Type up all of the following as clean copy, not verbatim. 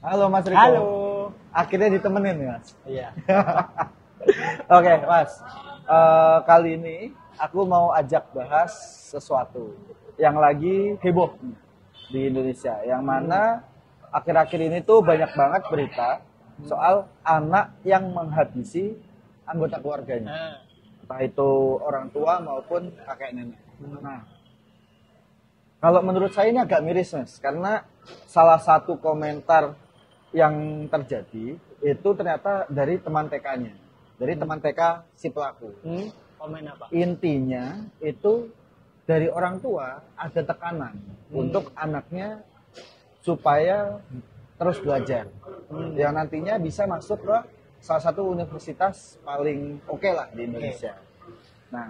Halo Mas Riko. Halo. Akhirnya ditemenin ya, Mas. Iya. Oke, Mas. Kali ini aku mau ajak bahas sesuatu yang lagi heboh di Indonesia. Yang mana akhir-akhir ini tuh banyak banget berita soal anak yang menghabisi anggota keluarganya. Entah itu orang tua maupun kakek nenek. Nah, kalau menurut saya ini agak miris, Mas. Karena salah satu komentar yang terjadi itu ternyata dari teman TK-nya. Dari teman TK si pelaku. Komen apa? Intinya itu dari orang tua ada tekanan untuk anaknya supaya terus belajar. Yang nantinya bisa masuk ke salah satu universitas paling oke lah di Indonesia. Nah,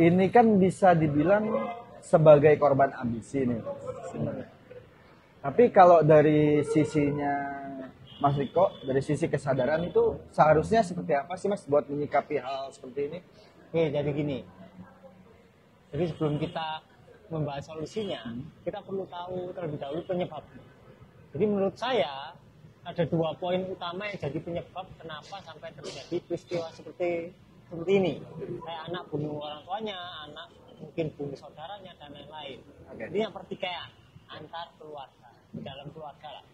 ini kan bisa dibilang sebagai korban ambisi nih sebenarnya. Tapi kalau dari sisinya Mas Riko, dari sisi kesadaran itu seharusnya seperti apa sih Mas buat menyikapi hal seperti ini? Oke, jadi gini. Jadi sebelum kita membahas solusinya, kita perlu tahu terlebih dahulu penyebabnya. Jadi menurut saya ada 2 poin utama yang jadi penyebab kenapa sampai terjadi peristiwa seperti ini. Kayak anak bunuh orang tuanya, anak mungkin bunuh saudaranya dan lain-lain. Jadi yang pertikaian antar keluarga, di dalam keluarga lah.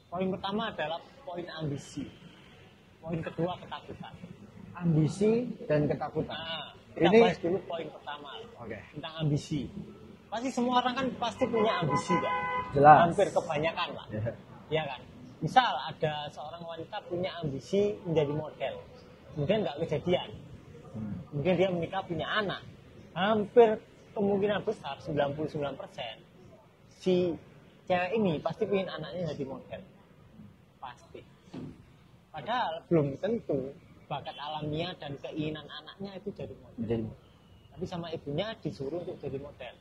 Poin pertama adalah poin ambisi. Poin kedua ketakutan. Ambisi dan ketakutan. Nah, kita bahas dulu poin pertama tentang ambisi. Pasti semua orang kan pasti punya ambisi kan? Jelas. Hampir kebanyakan lah. Ya kan? Misal ada seorang wanita punya ambisi menjadi model. Kemudian nggak kejadian. Kemudian dia menikah punya anak. Hampir kemungkinan besar 99% si cewek ini pasti pengen anaknya jadi model. Pasti. Padahal belum tentu bakat alamiah dan keinginan anaknya itu jadi model. Tapi sama ibunya disuruh untuk jadi model.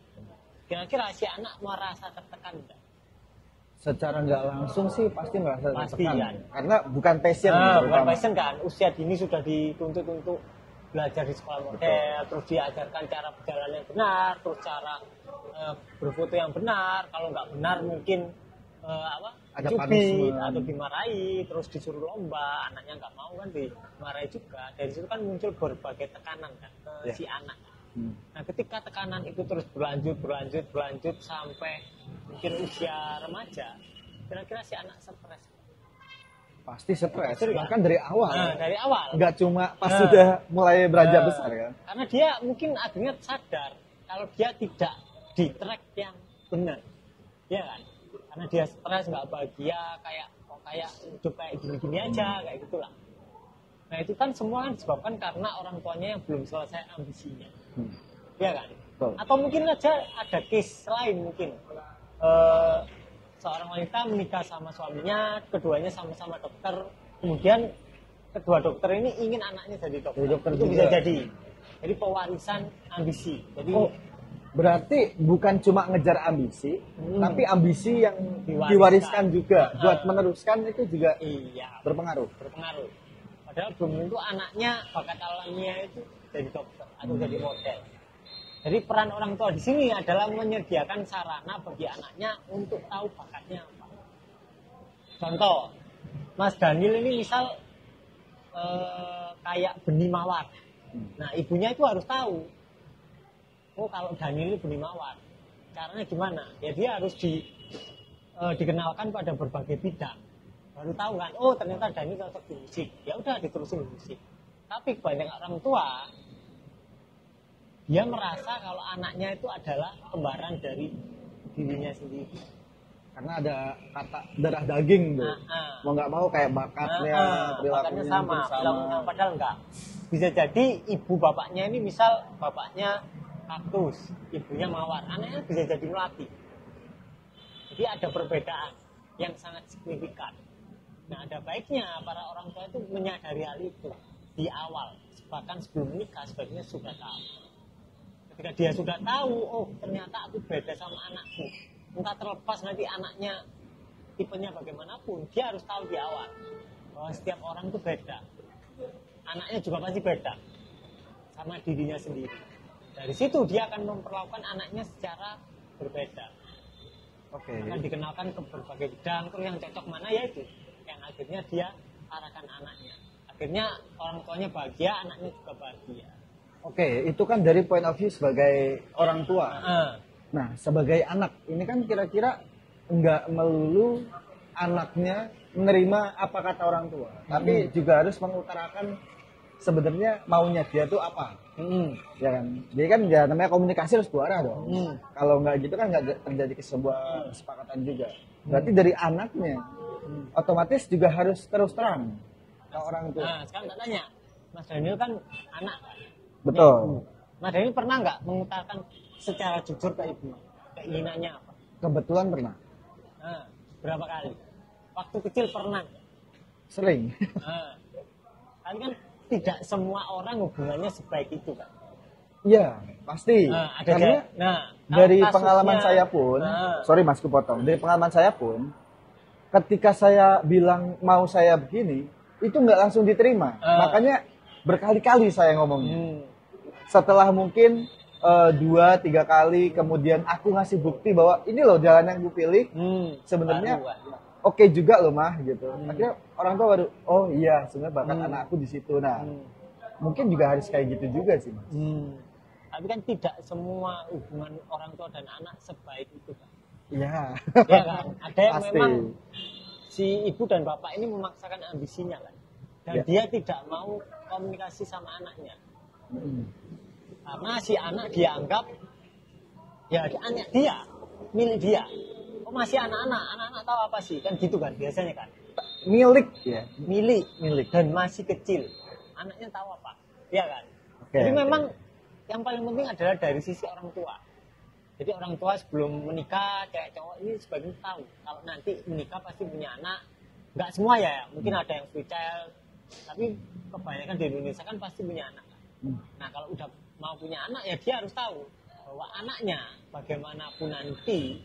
Kira-kira si anak merasa tertekan enggak? Secara nggak langsung sih pasti merasa tertekan. Kan? Karena bukan passion. Bukan passion kan. Usia dini sudah dituntut untuk belajar di sekolah model, terus diajarkan cara berjalan yang benar, terus cara berfoto yang benar. Kalau nggak benar mungkin ada cubit atau dimarahi, terus disuruh lomba, anaknya nggak mau kan dimarahi juga. Dari situ kan muncul berbagai tekanan kan ke si anak. Nah, ketika tekanan itu terus berlanjut sampai mungkin usia remaja, kira-kira si anak stres. Pasti stres, bahkan dari awal. Nah, dari awal. Nggak cuma pas sudah mulai beranjak besar kan. Karena dia mungkin akhirnya sadar kalau dia tidak di track yang benar. Ya kan? Karena dia stres, nggak bahagia, kayak hidup kayak gini-gini aja, kayak gitulah. Nah, itu kan semua kan disebabkan karena orang tuanya yang belum selesai ambisinya. Ya kan? Atau mungkin aja ada case lain mungkin. Seorang wanita menikah sama suaminya, keduanya sama-sama dokter, kemudian kedua dokter ini ingin anaknya jadi dokter. Itu bisa jadi pewarisan ambisi. Jadi berarti bukan cuma ngejar ambisi, tapi ambisi yang diwariskan juga. Buat meneruskan itu juga berpengaruh. Padahal belum tentu anaknya bakat alamiah itu jadi dokter atau jadi model. Jadi peran orang tua di sini adalah menyediakan sarana bagi anaknya untuk tahu bakatnya apa. Contoh, Mas Daniel ini misal kayak benih mawar. Nah, ibunya itu harus tahu. Oh, kalau Daniel ini benih mawar, caranya gimana? Ya dia harus dikenalkan pada berbagai bidang. Baru tahu kan, oh ternyata Daniel cocok di musik. Ya udah diterusin di musik. Tapi kebanyakan orang tua dia merasa kalau anaknya itu adalah kembaran dari dirinya sendiri. Karena ada kata darah daging tuh. Mau nggak mau kayak bakatnya, perilakunya sama. Padahal enggak. Bisa jadi ibu bapaknya ini misal bapaknya kaktus, ibunya mawar, anaknya bisa jadi melati. Jadi ada perbedaan yang sangat signifikan. Nah, ada baiknya para orang tua itu menyadari hal itu di awal, bahkan sebelum menikah sebaiknya sudah tahu. Ketika dia sudah tahu, oh ternyata aku beda sama anakku, entah terlepas nanti anaknya tipenya bagaimanapun, dia harus tahu di awal bahwa setiap orang itu beda. Anaknya juga pasti beda sama dirinya sendiri. Dari situ dia akan memperlakukan anaknya secara berbeda. Oke. Akan dikenalkan ke berbagai bidang, terus yang cocok mana ya itu yang akhirnya dia arahkan anaknya. Akhirnya orang tuanya bahagia, anaknya juga bahagia. Oke, itu kan dari point of view sebagai orang tua. Heeh. Nah, sebagai anak, ini kan kira-kira nggak melulu anaknya menerima apa kata orang tua, tapi juga harus mengutarakan sebenarnya maunya dia tuh apa, ya kan? Jadi kan ya namanya komunikasi harus dua arah dong. Kalau nggak gitu kan nggak terjadi sebuah kesepakatan juga. Berarti dari anaknya, otomatis juga harus terus terang ke orang tua. Nah, sekarang tak tanya, Mas Daniel kan anak kan? Betul. Mas Daniel pernah nggak mengutarakan secara jujur ke ibu keinginannya apa? Kebetulan pernah. Nah, berapa kali? Waktu kecil pernah. Sering. Nah, kan tidak semua orang hubungannya sebaik itu kan? Iya, pasti. Karena dari kasusnya, pengalaman saya pun, sorry Mas kupotong, dari pengalaman saya pun, ketika saya bilang mau saya begini, itu nggak langsung diterima. Makanya berkali-kali saya ngomongnya. Setelah mungkin 2-3 kali, kemudian aku ngasih bukti bahwa ini loh jalan yang gue pilih, sebenarnya oke juga loh mah gitu. Akhirnya orang tua baru, oh iya sebenarnya bakat anakku di situ. Nah, mungkin juga harus kayak gitu juga sih Mas. Tapi kan tidak semua hubungan orang tua dan anak sebaik itu kan. Iya. Ya kan? Ada yang Pasti. memang si ibu dan bapak ini memaksakan ambisinya kan. Dan dia tidak mau komunikasi sama anaknya. Karena si anak dianggap ya anak dia, milik dia. Oh masih anak-anak tahu apa sih? Kan gitu kan biasanya kan. Milik ya. Milik dan masih kecil. Anaknya tahu apa? Iya kan? Jadi memang yang paling penting adalah dari sisi orang tua. Jadi orang tua sebelum menikah, kayak cowok ini sebagian tahu kalau nanti menikah pasti punya anak. Nggak semua ya, mungkin ada yang free child, tapi kebanyakan di Indonesia kan pasti punya anak. Nah kalau udah mau punya anak ya dia harus tahu bahwa anaknya bagaimanapun nanti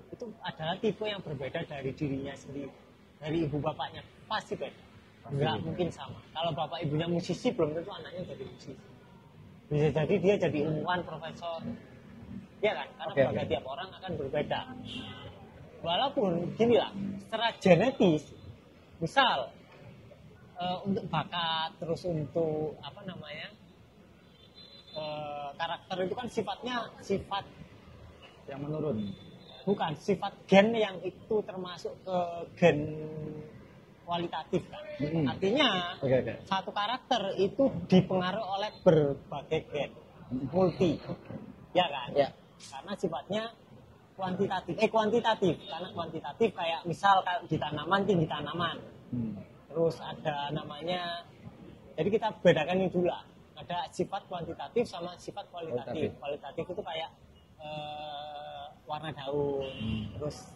itu adalah tipe yang berbeda dari dirinya sendiri, dari ibu bapaknya pasti beda. Nggak mungkin sama. Kalau bapak ibunya musisi belum tentu anaknya jadi musisi. Bisa jadi dia jadi ilmuwan, profesor, ya kan? Karena bagai tiap orang akan berbeda. Walaupun gini lah, secara genetis, misal untuk bakat, terus untuk apa namanya karakter itu kan sifatnya sifat yang menurun. Bukan sifat gen yang itu termasuk ke gen kualitatif kan. Artinya satu karakter itu dipengaruhi oleh berbagai gen multi, ya kan? Ya. Karena sifatnya kuantitatif. Karena kuantitatif kayak misal di tanaman tinggi tanaman, terus ada namanya. Jadi kita bedakan ini dulu lah. Ada sifat kuantitatif sama sifat kualitatif. Kualitatif itu kayak warna daun, terus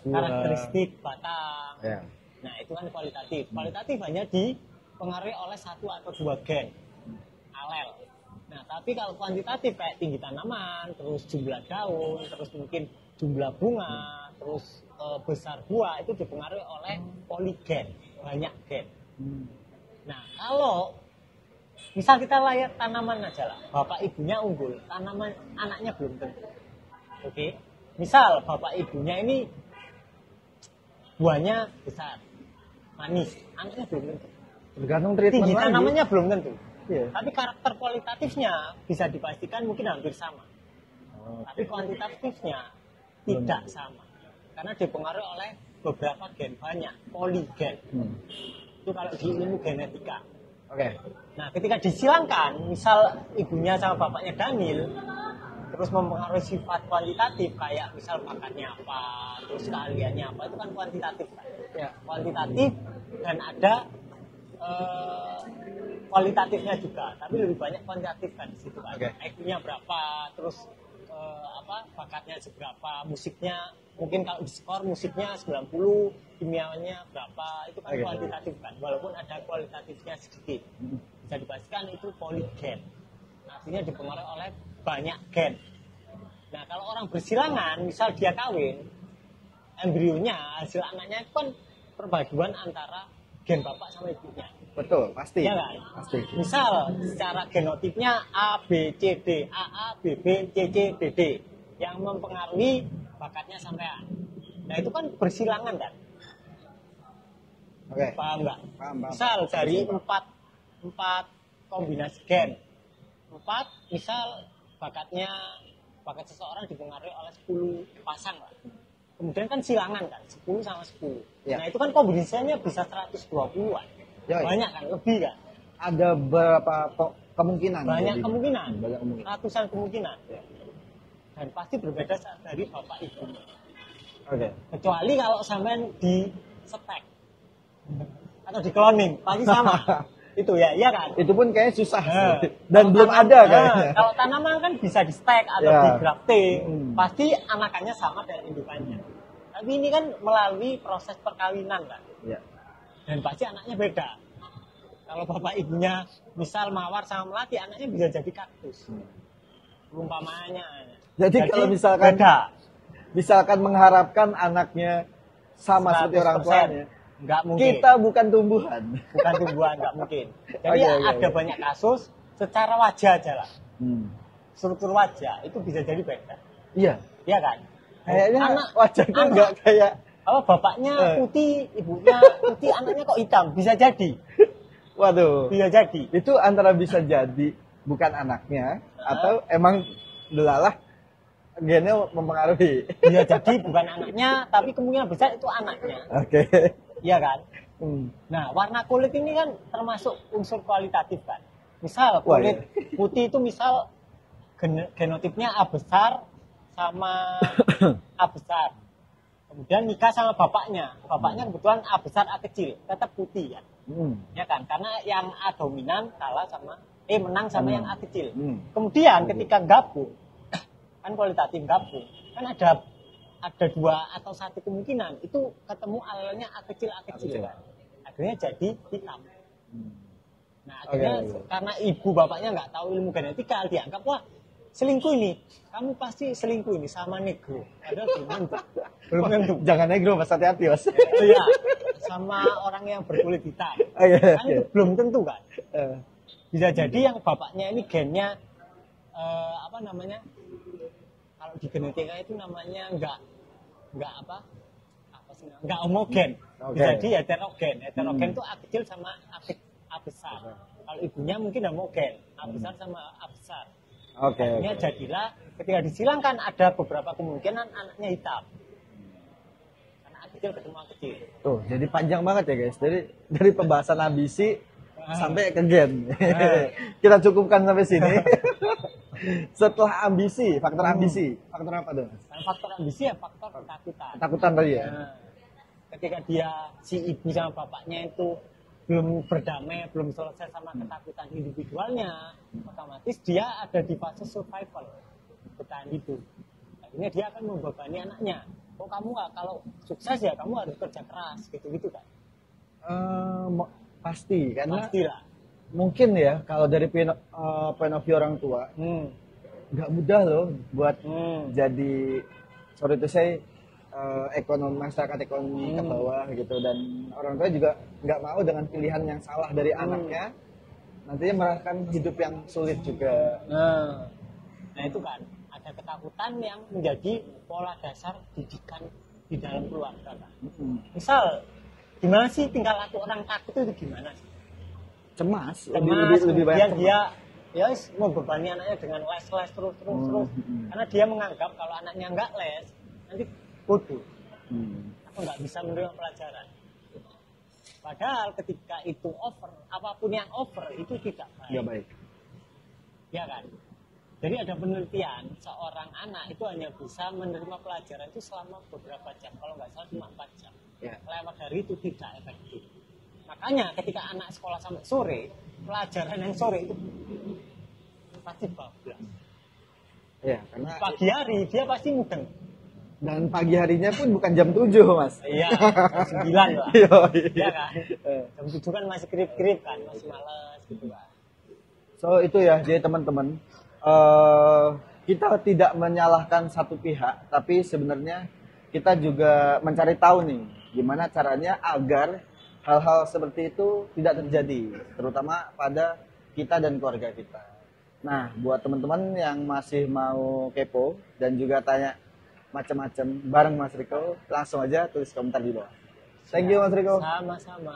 karakteristik batang. Nah itu kan kualitatif. Kualitatif hanya dipengaruhi oleh satu atau dua gen alel. Nah tapi kalau kuantitatif kayak tinggi tanaman, terus jumlah daun, terus mungkin jumlah bunga, terus besar buah itu dipengaruhi oleh poligen, banyak gen. Nah kalau misal kita lihat tanaman aja lah, bapak ibunya unggul, tanaman anaknya belum tentu. Oke. Misal bapak ibunya ini buahnya besar, manis, anaknya belum tentu. Tergantung treatment tinggi lagi. tanamannya belum tentu. Iya. Tapi karakter kualitatifnya bisa dipastikan mungkin hampir sama. Tapi kuantitatifnya tidak sama. Karena dipengaruhi oleh beberapa gen, banyak poligen. Itu kalau di ilmu genetika. Nah, ketika disilangkan, misal ibunya sama bapaknya Daniel, terus mempengaruhi sifat kualitatif kayak misal bakatnya apa, terus keahliannya apa, itu kan kuantitatif kan? Kuantitatif dan ada kualitatifnya juga, tapi lebih banyak kuantitatif kan di situ kan. IQ-nya berapa, terus bakatnya seberapa, musiknya mungkin kalau di skor musiknya 90, kimianya berapa, itu kan kuantitatif kan, walaupun ada kualitatifnya sedikit. Bisa dipastikan itu poligen, artinya dipengaruhi oleh banyak gen. Nah kalau orang bersilangan, misal dia kawin, embrionya, hasil anaknya itu kan perpaduan antara gen bapak sama ibunya. Betul, pasti. Ya kan? Pasti. Misal secara genotipnya A, B, C, D, AA, B, B, C, C, D, D. yang mempengaruhi bakatnya sampean. Nah itu kan bersilangan kan. Oke. Paham nggak? Paham. Misal dari empat kombinasi gen, 4 misal bakat seseorang dipengaruhi oleh 10 pasang lah. Kemudian kan silangan kan, 10 sama 10. Ya. Nah itu kan kombinasinya bisa 120-an. Ya, ya. Banyak kan, lebih kan? Ada berapa kemungkinan? Banyak jadi? kemungkinan, Banyak kemungkinan. ratusan kemungkinan. Ya. Dan pasti berbeda dari bapak ibu. Oke. Kecuali kalau sampean di stek atau di cloning, pasti sama. Itu ya, iya kan? Itu pun kayaknya susah Nah, sih. Dan belum ada kayaknya. Kalau tanaman kan bisa di stek atau Ya. di grafting, pasti anakannya sama dengan indukannya. Tapi ini kan melalui proses perkawinan kan, Ya. dan pasti anaknya beda. Kalau bapak ibunya misal mawar sama melati, anaknya bisa jadi kaktus. Perumpamaannya. Jadi kalau misalkan beda. Misalkan mengharapkan anaknya sama seperti orang 100%. tuanya, Nggak mungkin. kita bukan tumbuhan. Bukan tumbuhan, nggak mungkin. Jadi Oke, oke, ada oke. banyak kasus secara wajah aja lah. Hmm. Struktur wajah itu bisa jadi beda. Iya. Iya kan? Kayaknya Anak- wajahnya anak- nggak kayak. Kalau bapaknya putih, ibunya putih, anaknya kok hitam, bisa jadi. Waduh. Bisa jadi. Itu antara bisa jadi bukan anaknya atau emang delalah gennya mempengaruhi. Bisa jadi bukan anaknya, tapi kemungkinan besar itu anaknya. Oke. Iya kan? Hmm. Nah, warna kulit ini kan termasuk unsur kualitatif kan. Misal Wah, kulit putih itu misal genotipnya A besar sama A besar. Kemudian nikah sama bapaknya. Bapaknya kebetulan A besar A kecil, tetap putih kan. Ya kan? Karena yang A dominan kalah sama menang sama yang A kecil. Kemudian ketika gabung, kan kualitatif gabung, kan ada 2 atau 1 kemungkinan itu ketemu alelnya A kecil kan. Akhirnya jadi hitam. Nah akhirnya karena ibu bapaknya nggak tahu ilmu genetika, dianggap wah selingkuh ini, kamu pasti selingkuh ini sama negro. Padahal belum tentu. Jangan negro, mas, hati-hati, mas. Iya, sama orang yang berkulit hitam. Kan itu belum tentu kan. Bisa jadi yang bapaknya ini gennya kalau di genetika itu namanya nggak homogen. Bisa jadi heterogen. Heterogen itu A kecil sama A besar. Kalau ibunya mungkin homogen, A besar sama A besar. Akhirnya jadilah ketika disilangkan ada beberapa kemungkinan anaknya hitam. Karena A kecil ketemu A kecil. Tuh, jadi panjang banget ya guys. Dari pembahasan ambisi sampai ke gen. Kita cukupkan sampai sini. Setelah ambisi, faktor ambisi, faktor apa tuh? Faktor ambisi ya faktor ketakutan. Ketakutan tadi ya. Ketika si ibu sama bapaknya itu belum berdamai, belum selesai sama ketakutan individualnya, otomatis dia ada di fase survival, bertahan hidup. Akhirnya dia akan membebani anaknya. Kok kamu nggak, kalau sukses ya kamu harus kerja keras, gitu-gitu kan? Pasti, karena Pastilah. mungkin ya kalau dari point of view orang tua, nggak mudah loh buat jadi, sorry to say, masyarakat ekonomi ke bawah gitu, dan orang tua juga nggak mau dengan pilihan yang salah dari anaknya, nantinya merasakan hidup yang sulit juga. Nah itu kan ada ketakutan yang menjadi pola dasar didikan di dalam keluarga kan. Misal gimana sih tingkah laku orang takut itu gimana sih? Cemas, Lebih banyak dia membebani anaknya dengan les terus karena dia menganggap kalau anaknya nggak les nanti bodoh atau nggak bisa menerima pelajaran. Padahal ketika itu over, apapun yang over itu tidak baik. Ya kan? Jadi ada penelitian seorang anak itu hanya bisa menerima pelajaran itu selama beberapa jam, kalau nggak salah cuma 4 jam. Lewat dari itu tidak efektif. Makanya ketika anak sekolah sampai sore, pelajaran yang sore itu pasti bablas. Ya, karena pagi hari dia pasti mudeng. Dan pagi harinya pun bukan jam 7, Mas. Iya, jam 9 lah. Iya kan? Jam 7 kan masih krip-krip kan, masih malas gitu kan. So itu ya, jadi teman-teman, kita tidak menyalahkan satu pihak, tapi sebenarnya kita juga mencari tahu nih, gimana caranya agar hal-hal seperti itu tidak terjadi, terutama pada kita dan keluarga kita. Nah, buat teman-teman yang masih mau kepo dan juga tanya macam-macam bareng Mas Riko, langsung aja tulis komentar di bawah. Thank you Mas Riko. Sama-sama.